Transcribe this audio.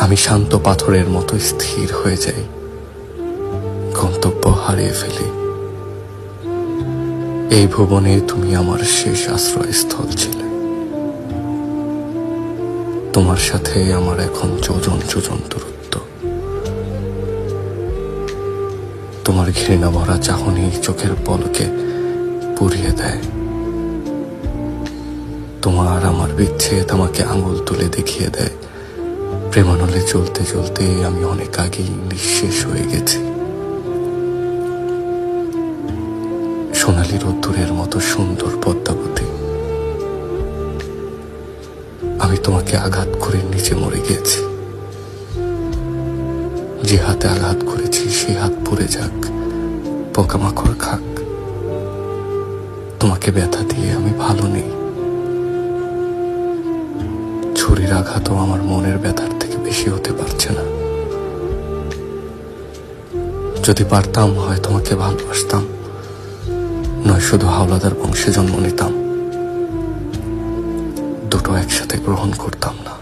আমি শান্ত পাথরের মতো স্থির হয়ে যাই, গন্তব্য হারিয়ে ফেলি। এই ভুবনে তুমি আমার শেষ আশ্রয়স্থল ছিলে। তোমার সাথে আমার এখন যোজন যোজন দূরত্ব। তোমার ঘৃণা ভরা চাহনি চোখের পলকে পুড়িয়ে দেয়। তোমার আমার বিচ্ছেদ আমাকে আঙুল তুলে দেখিয়ে দেয় প্রেমানলে চলতে চলতে আমি অনেক আগেই নিঃশেষ হয়ে গেছি। সোনালী রোদ্দুরের মতো সুন্দর পদ্মাবতী, আমি তোমাকে আঘাত করে নিচে মরে গেছি। যে হাতে আঘাত করেছি সেই হাত পুড়ে যাক, পোকামাকড় খাক। তোমাকে ব্যথা দিয়ে আমি ভালো নেই। ছুরির আঘাতও আমার মনের ব্যথার থেকে বেশি হতে পারছে না। যদি পারতাম হয় তোমাকে ভালোবাসতাম, নয় শুধু হাওলাদার বংশে জন্ম নিতাম। দুটো একসাথে গ্রহণ করতাম না।